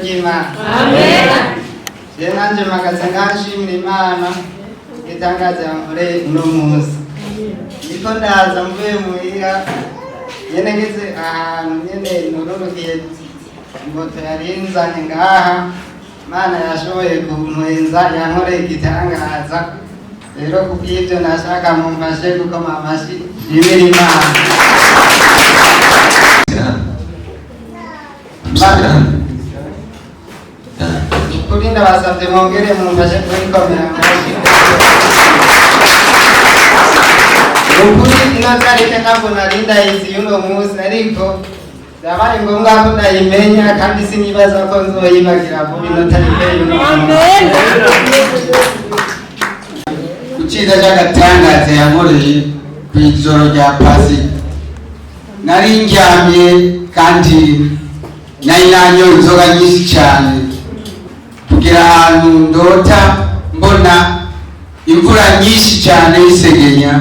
ry'Imana. Amen. Je nanje magaze ngashimira Imana itangaza yankoreye uno munsi. Niko ndaza mvuye muhira nyene ngeze ahantu nyene nururukiye moto yarinzanye ngaha, Imana yashoboye kuntwenza yankoreye igitangaza. Rero kubw'ivyo nashaka mumfashe gukoma amashi shimira Imana. Kuri ndabasavye mwongere mumfashe kubikomera amashi. Ukuri ino tarike ntabwo nari ndayizi y'uno munsi, ariko byabaye ngombwa ko ndayimenya kandi sinibaza ko nzoyibagira vuba ino tarike y'uno munsi. Kuciza cy'agatangaza yankoreye kw'ijoro rya Pasika. Nari ndyamye kandi nari nanyoye inzoga nyinshi cyane, kugira ahantu ndota mbona imvura nyinshi cyane y'isegenya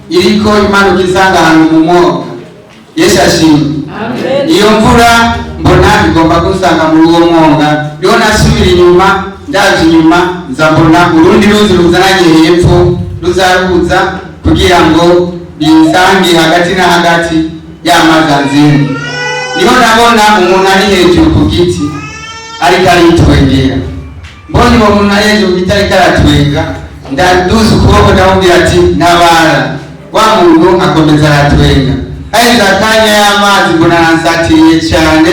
iriko imanuka isanga ahantu mu mwonga. Yesu ashimwe. Iyo mvura mbona igomba gusanga muri uwo mwonga, niho nasubira inyuma, ndaje inyuma nza mbona urundi ruzi ruzananye hepfo ruzaruza kugira ngo binsange hagati na hagati y'amazi anzindi. Niho nabona umuntu ari hejuru ku giti ariko aritwengera. Mbonye uwo muntu ari hejuru ku giti ariko aratwenga, ndaduza ukuboko ndamubwira ati ntabara. Wa muntu akomeza aratwenga. Haheze akanya y'amazi mbona aransatiriye cyane,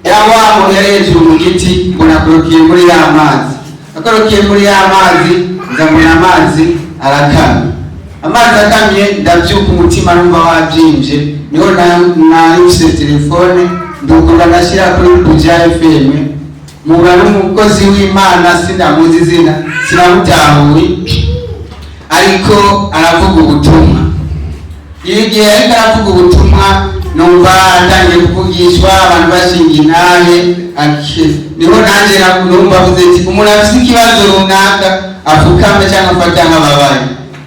ya wa muntu yari hejuru mu giti mbona akorokiye muri ya mazi. Akorokiye muri ya mazi ndabona amazi arakamye. Amazi akamye ndabyuka umutima numva wabyimvye, niho narifise telefone ndukunda ndashira kuri Buja FM, mubura n'umukozi w'Imana sindamuzi izina sinamutahuye, ariko aravuga ubutumwa. Igihe ariko aravuga ubutumwa numva atangiye kuvugishwa abantu bashinga intahe, niho nanjye numva avuze ati umuntu afise ikibazo runaka afukame cyangwa afata nk'ababaye.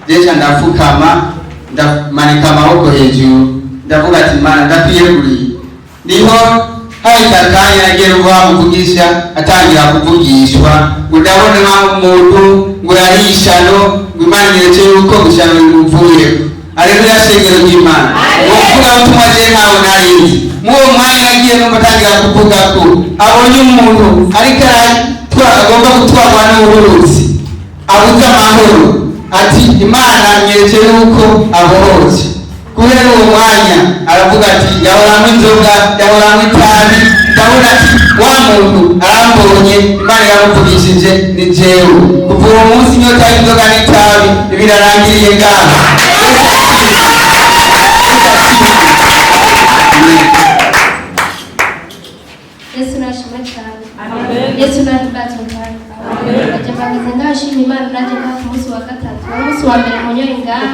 Jecha ndafukama ndamanika amaboko hejuru ndavuga ati Imana ndakwiyeguriye. Niho hahise akanya agera ubwo bamuvugisha atangira kuvugishwa, ngo ndabona umuntu ngo yari ishano, ngo Imana inyeretse yuko gushano bimuvuyeho. Haleluya, shengero ry'Imana. Uvuga ubutumwa je ntawe narinzi. Muwo mwanya nagiye numva atangira kuvuga ko abonye umuntu ariko agomba gutwarwa n'uburuzi abuze amahoro, ati Imana inyeretse yuko abohoje. Kubera uwo mwanya aravuga ati yahoramwo inzoga, yahoramwo itabi, ndabona ati wa muntu arambonye, Imana yamuvugishije ni jewe. Kuva uwo munsi inyota y'inzoga n'itabi birarangiriye ngaha. Yesu nashimwe cyane. Yesu nahimbaza cyane. Ndaje ngashimira Imana naje ku munsi wa gatatu. Umunsi wa mbere munyoye ngaha.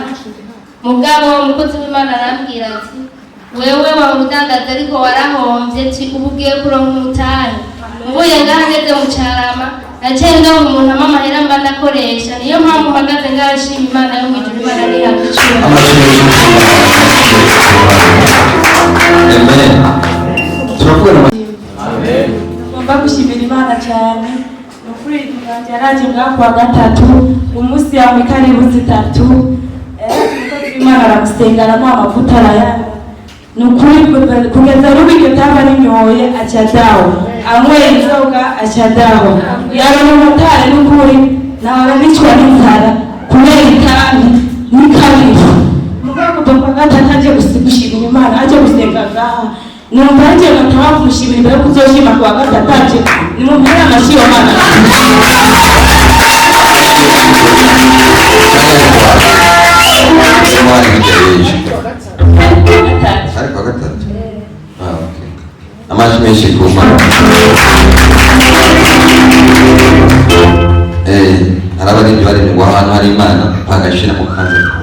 Mugabo umukozi w'Imana arambwira ati wewe wa udandaza ariko warahombye ati ubugiye kuronka umutahe. Mvuye ngaha ngeze mu Carama nacenda umuntu amahera mba ndakoresha, niyo mpamvu mpagaze ngashimira Imana yo mu ijuru. Imana ni yakucira. Amen. Amen. Ngomba gushimira Imana cyane. Nukuri tuganje yaraje ngaho kwa gatatu umunsi yawe karibu zitatu. Imana aramusengana amavuta arayana. Nukuri kugeza rubi iryo tamba n'inyoye aca dawo, anyweye inzoga aca dawo. Yabona umutare n'ukuri nawe nicwa n'inzara kubera itabi n'ikabiri. Mugabo kuva gatatu aje gushimira Imana, aje gusenga ngaha. Numva nje natawa kumushimira imbere kuzoshima kwa gatatu aje. Nimumpera amashi y'Imana. Ariko gatatu. Okay. Amashi menshi kuma. Arabari bari mu ahantu hari Imana bagashira mu kanza.